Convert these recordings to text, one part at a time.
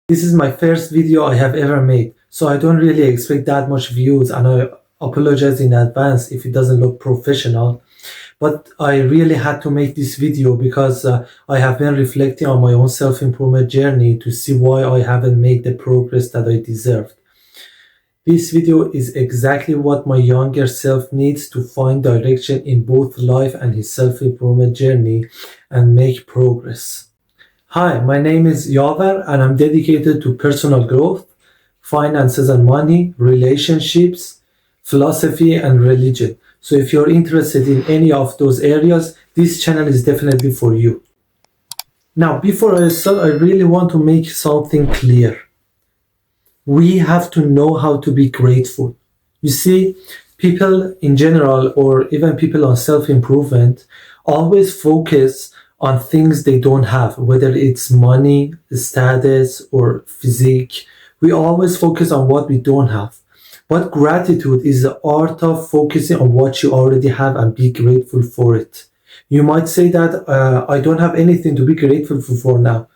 This is my first video I have ever made, so I don't really expect that much views, and I apologize in advance if it doesn't look professional. But I really had to make this video because I have been reflecting on my own self-improvement journey to see why I haven't made the progress that I deserved. This video is exactly what my younger self needs to find direction in both life and his self-improvement journey and make progress. Hi, my name is Yaver and I'm dedicated to personal growth, finances and money, relationships, philosophy and religion. So if you're interested in any of those areas, this channel is definitely for you. Now, before I start, I really want to make something clear. We have to know how to be grateful. You see, people in general, or even people on self-improvement, always focus on things they don't have, whether it's money, status, or physique. We always focus on what we don't have. But gratitude is the art of focusing on what you already have and be grateful for it. You might say that I don't have anything to be grateful for now.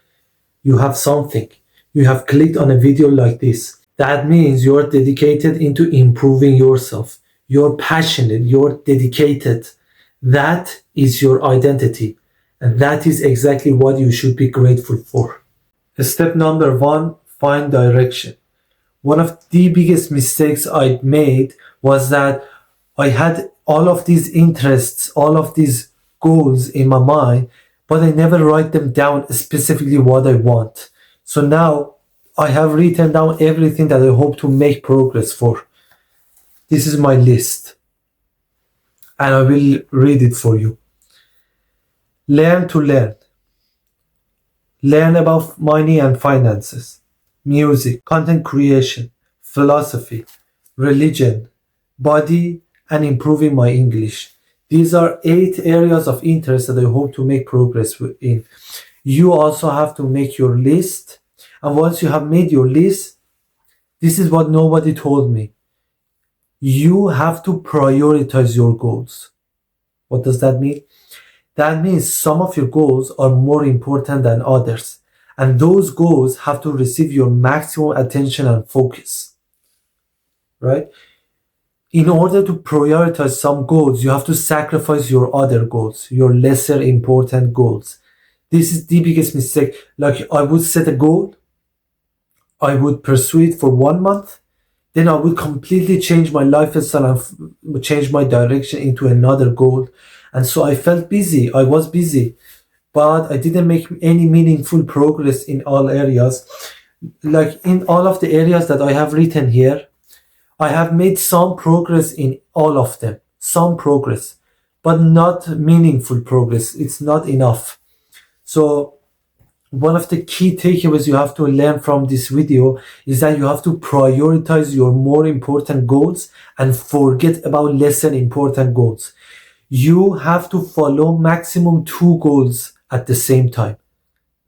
You have something. You have clicked on a video like this. That means you're dedicated into improving yourself. You're passionate. You're dedicated. That is your identity. And that is exactly what you should be grateful for. Step number 1, find direction. One of the biggest mistakes I made was that I had all of these interests, all of these goals in my mind, but I never write them down specifically what I want. So now I have written down everything that I hope to make progress for. This is my list, and I will read it for you. Learn to learn. Learn about money and finances, music, content creation, philosophy, religion, body, and improving my English. These are 8 areas of interest that I hope to make progress in. You also have to make your list. And once you have made your list, this is what nobody told me. You have to prioritize your goals. What does that mean? That means some of your goals are more important than others. And those goals have to receive your maximum attention and focus. Right? In order to prioritize some goals, you have to sacrifice your other goals, your lesser important goals. This is the biggest mistake. Like, I would set a goal, I would pursue it for 1 month, then I would completely change my lifestyle and change my direction into another goal. And so I felt busy, I was busy, but I didn't make any meaningful progress in all areas. Like in all of the areas that I have written here, I have made some progress in all of them, some progress, but not meaningful progress. It's not enough. So one of the key takeaways you have to learn from this video is that you have to prioritize your more important goals and forget about lesser important goals. You have to follow maximum 2 goals at the same time.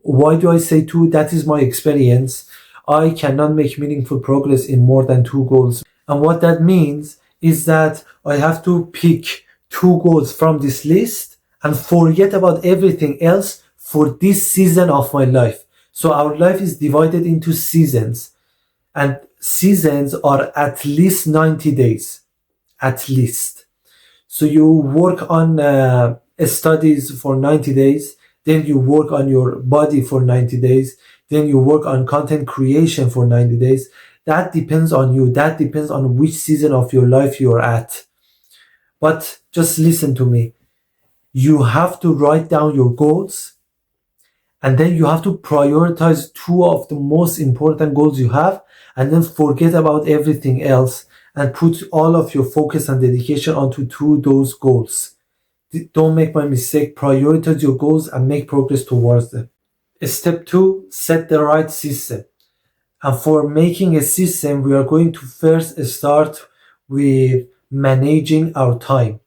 Why do I say 2? That is my experience. I cannot make meaningful progress in more than 2 goals. And what that means is that I have to pick 2 goals from this list and forget about everything else for this season of my life. So our life is divided into seasons, and seasons are at least 90 days. At least. So you work on studies for 90 days, then you work on your body for 90 days, then you work on content creation for 90 days. That depends on you. That depends on which season of your life you're at. But just listen to me. You have to write down your goals, and then you have to prioritize 2 of the most important goals you have, and then forget about everything else and put all of your focus and dedication onto 2 those goals. Don't make my mistake. Prioritize your goals and make progress towards them. Step 2, set the right system. And for making a system, we are going to first start with managing our time.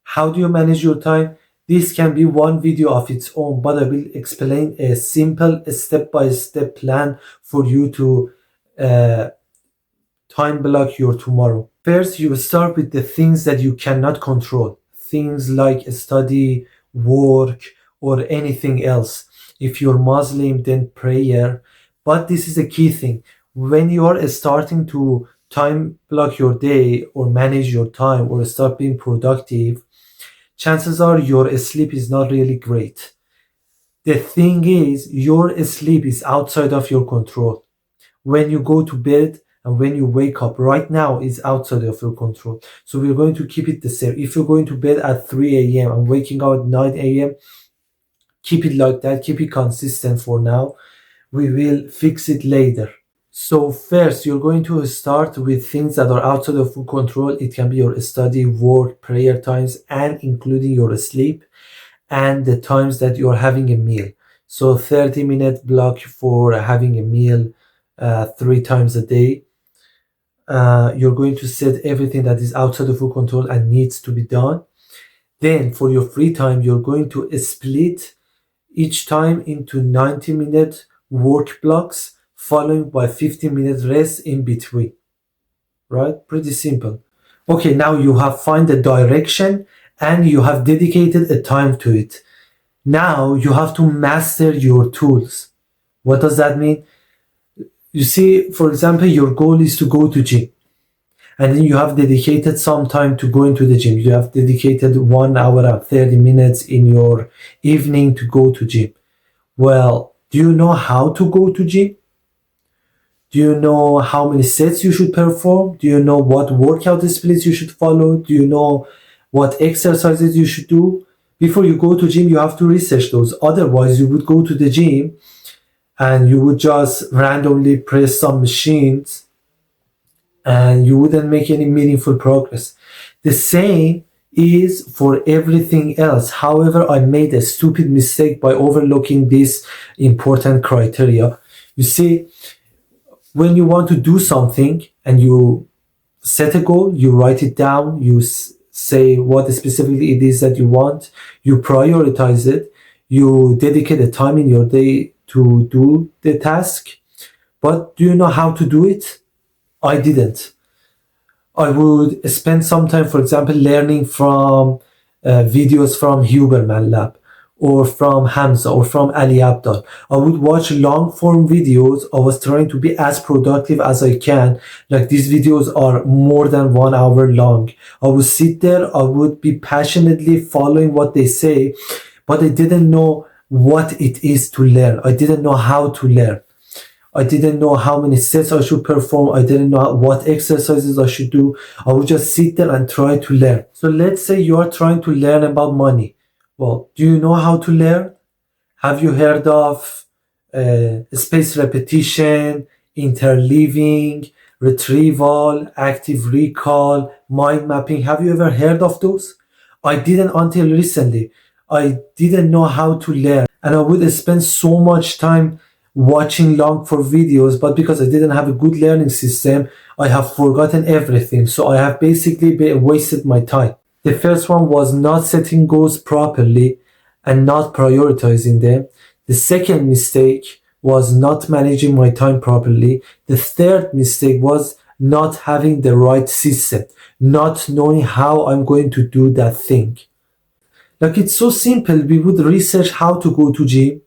How do you manage your time? This can be one video of its own, but I will explain a simple step-by-step plan for you to time block your tomorrow. First, you start with the things that you cannot control. Things like study, work, or anything else. If you're Muslim, then prayer. But this is a key thing. When you are starting to time block your day or manage your time or start being productive, chances are your sleep is not really great. The thing is, your sleep is outside of your control. When you go to bed and when you wake up right now is outside of your control. So we're going to keep it the same. If you're going to bed at 3 a.m. and waking up at 9 a.m., keep it like that, keep it consistent for now. We will fix it later. So first, you're going to start with things that are outside of your control. It can be your study, work, prayer times, and including your sleep and the times that you're having a meal. So 30-minute block for having a meal 3 times a day. You're going to set everything that is outside of your control and needs to be done. Then for your free time, you're going to split each time into 90-minute work blocks, followed by 15-minute rest in between. Right? Pretty simple. Okay, now you have find the direction and you have dedicated a time to it. Now you have to master your tools. What does that mean? You see, for example, your goal is to go to gym. And then you have dedicated some time to go into the gym. You have dedicated 1 hour and 30 minutes in your evening to go to gym. Well, do you know how to go to gym? Do you know how many sets you should perform? Do you know what workout splits you should follow? Do you know what exercises you should do? Before you go to gym, you have to research those. Otherwise, you would go to the gym and you would just randomly press some machines and you wouldn't make any meaningful progress. The same is for everything else. However, I made a stupid mistake by overlooking this important criteria. You see, when you want to do something and you set a goal, you write it down, you say what specifically it is that you want, you prioritize it, you dedicate a time in your day to do the task. But do you know how to do it? I didn't. I would spend some time, for example, learning from videos from Huberman Lab or from Hamza or from Ali Abdal. I would watch long form videos. I was trying to be as productive as I can. Like these videos are more than 1 hour long. I would sit there, I would be passionately following what they say, but I didn't know what it is to learn. I didn't know how to learn. I didn't know how many sets I should perform. I didn't know what exercises I should do. I would just sit there and try to learn. So let's say you are trying to learn about money. Well, do you know how to learn? Have you heard of spaced repetition, interleaving, retrieval, active recall, mind mapping? Have you ever heard of those? I didn't until recently. I didn't know how to learn, and I would spend so much time watching long form videos, but because I didn't have a good learning system, I have forgotten everything. So I have basically wasted my time. The first one was not setting goals properly and not prioritizing them. The second mistake was not managing my time properly. The third mistake was not having the right system, not knowing how I'm going to do that thing. Like it's so simple. We would research how to go to gym,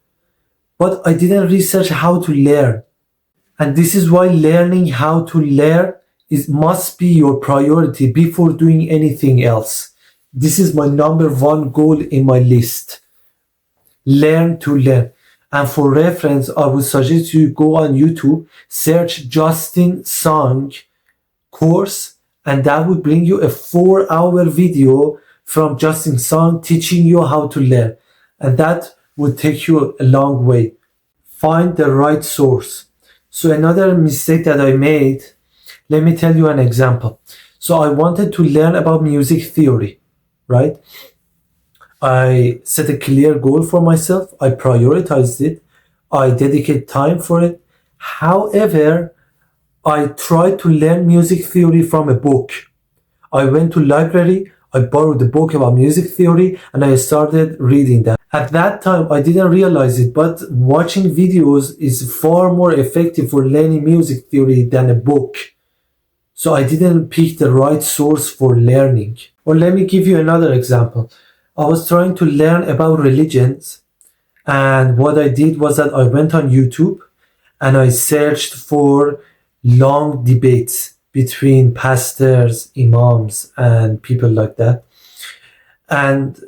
but I didn't research how to learn. And this is why learning how to learn must be your priority before doing anything else. This is my number one goal in my list. Learn to learn. And for reference, I would suggest you go on YouTube, search Justin Song course, and that would bring you a 4-hour video from Justin Song teaching you how to learn. And that would take you a long way. Find the right source. So another mistake that I made, let me tell you an example. So I wanted to learn about music theory, right? I set a clear goal for myself. I prioritized it. I dedicate time for it. However, I tried to learn music theory from a book. I went to library, I borrowed a book about music theory, and I started reading that. At that time, I didn't realize it, but watching videos is far more effective for learning music theory than a book. So I didn't pick the right source for learning. Or let me give you another example. I was trying to learn about religions, and what I did was that I went on YouTube and I searched for long debates between pastors, imams, and people like that. And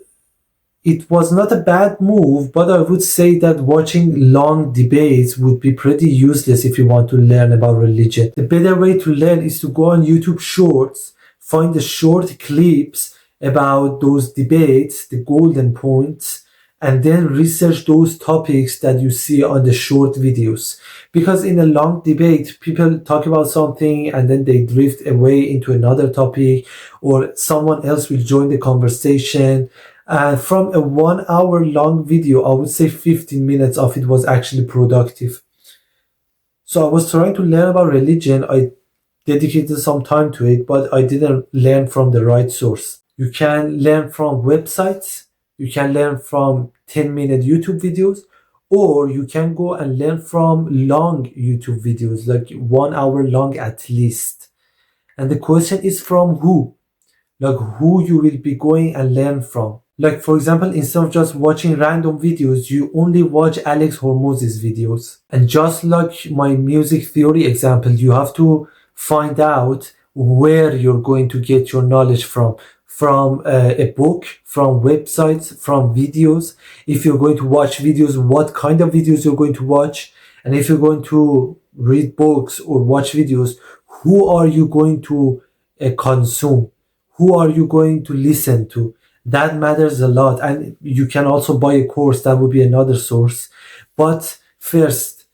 it was not a bad move, but I would say that watching long debates would be pretty useless if you want to learn about religion. The better way to learn is to go on YouTube Shorts, find the short clips about those debates, the golden points, and then research those topics that you see on the short videos. Because in a long debate, people talk about something and then they drift away into another topic, or someone else will join the conversation. And from a 1 hour long video, I would say 15 minutes of it was actually productive. So I was trying to learn about religion. I dedicated some time to it, but I didn't learn from the right source. You can learn from websites, you can learn from 10-minute YouTube videos, or you can go and learn from long YouTube videos, like 1 hour long at least. And the question is from who? Like who you will be going and learn from. Like for example, instead of just watching random videos, you only watch Alex Hormoz's videos. And just like my music theory example, you have to find out where you're going to get your knowledge from. From a book, from websites, from videos. If you're going to watch videos, what kind of videos you're going to watch. And if you're going to read books or watch videos, who are you going to consume? Who are you going to listen to? That matters a lot. And you can also buy a course, that would be another source. But first,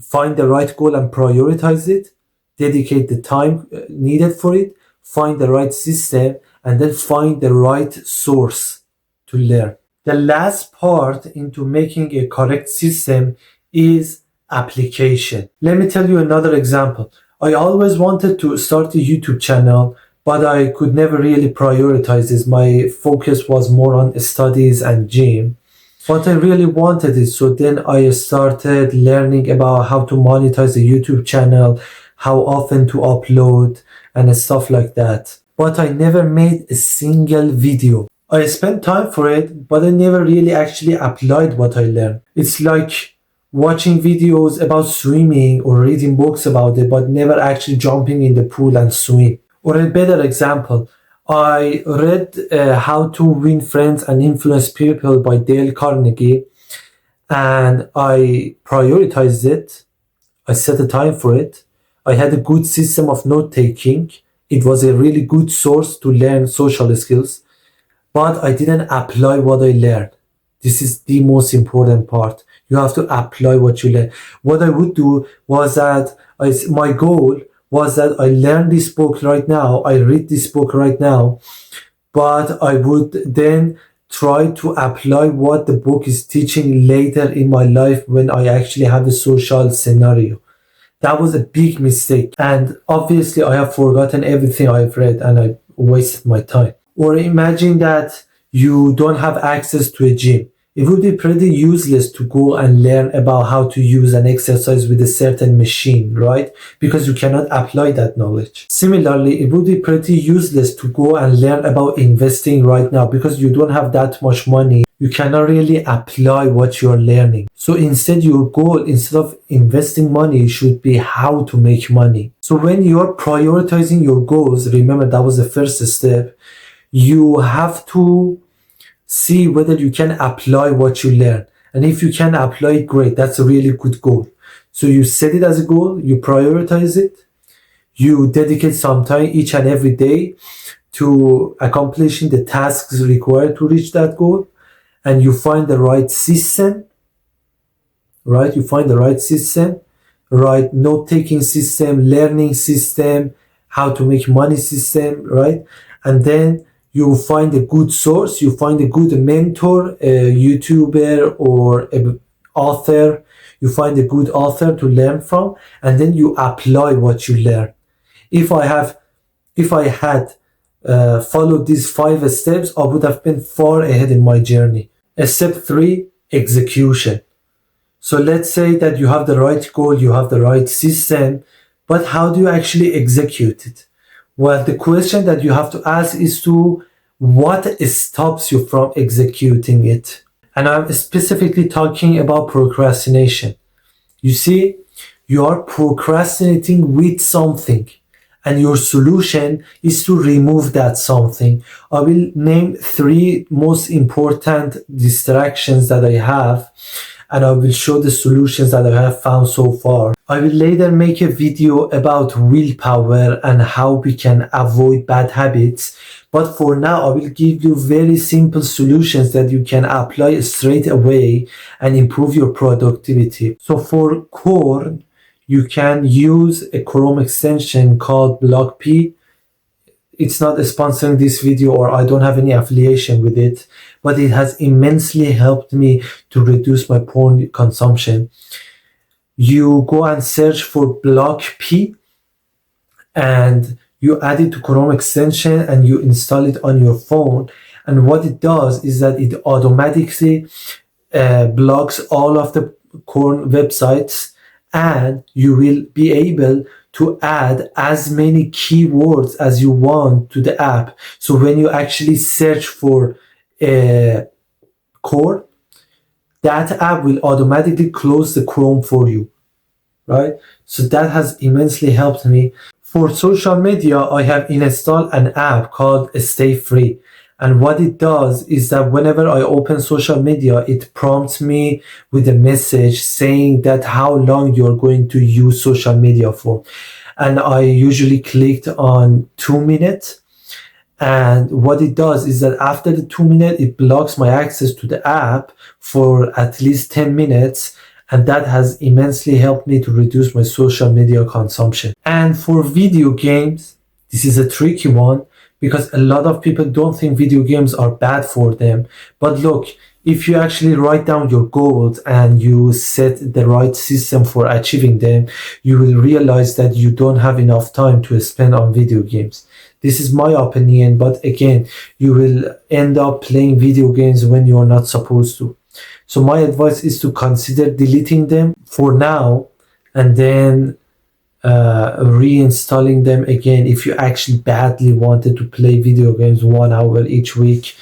find the right goal and prioritize it, dedicate the time needed for it, find the right system, and then find the right source to learn. The last part into making a correct system is application. Let me tell you another example. I always wanted to start a YouTube channel, but I could never really prioritize this. My focus was more on studies and gym. But I really wanted it, so then I started learning about how to monetize a YouTube channel, how often to upload, and stuff like that. But I never made a single video. I spent time for it, but I never really actually applied what I learned. It's like watching videos about swimming or reading books about it, but never actually jumping in the pool and swim. Or a better example, I read How to Win Friends and Influence People by Dale Carnegie, and I prioritized it. I set a time for it. I had a good system of note taking. It was a really good source to learn social skills, but I didn't apply what I learned. This is the most important part. You have to apply what you learn. What I would do was that my goal was that I learn this book right now, I read this book right now, but I would then try to apply what the book is teaching later in my life when I actually have a social scenario. That was a big mistake. And obviously I have forgotten everything I've read and I wasted my time. Or imagine that you don't have access to a gym. It would be pretty useless to go and learn about how to use an exercise with a certain machine, right? Because you cannot apply that knowledge. Similarly, it would be pretty useless to go and learn about investing right now because you don't have that much money. You cannot really apply what you're learning. So instead, your goal, instead of investing money, should be how to make money. So when you're prioritizing your goals, remember that was the first step, you have to see whether you can apply what you learn. And if you can apply it, great. That's a really good goal. So you set it as a goal, you prioritize it, you dedicate some time each and every day to accomplishing the tasks required to reach that goal, and you find the right system, right? You find the right system, right? Note-taking system, learning system, how to make money system, right? And then you find a good source, you find a good mentor, a YouTuber or an author, you find a good author to learn from, and then you apply what you learn. If I had followed these 5 steps, I would have been far ahead in my journey. Step 3, execution. So let's say that you have the right goal, you have the right system, but how do you actually execute it? Well, the question that you have to ask is to what stops you from executing it? And I'm specifically talking about procrastination. You see, You are procrastinating with something, and your solution is to remove that something. I will name 3 most important distractions that I have, and I will show the solutions that I have found so far. I will later make a video about willpower and how we can avoid bad habits. But for now, I will give you very simple solutions that you can apply straight away and improve your productivity. So for core, you can use a Chrome extension called BlockP. It's not sponsoring this video, or I don't have any affiliation with it, but it has immensely helped me to reduce my porn consumption. You go and search for BlockP and you add it to Chrome extension and you install it on your phone. And what it does is that it automatically blocks all of the porn websites, and you will be able to add as many keywords as you want to the app. So when you actually search for core, that app will automatically close the Chrome for you, right? So that has immensely helped me. For social media, I have installed an app called Stay Free. And what it does is that whenever I open social media, it prompts me with a message saying that how long you're going to use social media for. And I usually clicked on 2 minutes. And what it does is that after the 2 minutes, it blocks my access to the app for at least 10 minutes. And that has immensely helped me to reduce my social media consumption. And for video games, this is a tricky one, because a lot of people don't think video games are bad for them. But look, if you actually write down your goals and you set the right system for achieving them, you will realize that you don't have enough time to spend on video games. This is my opinion, but again, you will end up playing video games when you are not supposed to. So my advice is to consider deleting them for now and then reinstalling them again if you actually badly wanted to play video games 1 hour each week.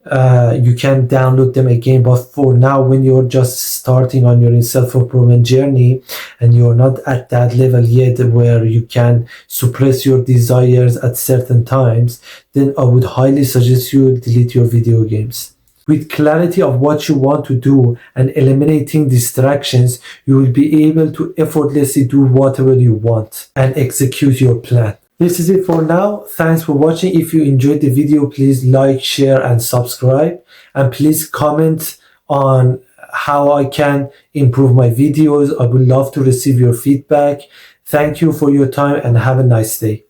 You can download them again, but for now, when you're just starting on your self-improvement journey and you're not at that level yet where you can suppress your desires at certain times, then I would highly suggest you delete your video games. With clarity of what you want to do and eliminating distractions, you will be able to effortlessly do whatever you want and execute your plan. This is it for now. Thanks for watching. If you enjoyed the video, please like, share, and subscribe. And please comment on how I can improve my videos. I would love to receive your feedback. Thank you for your time and have a nice day.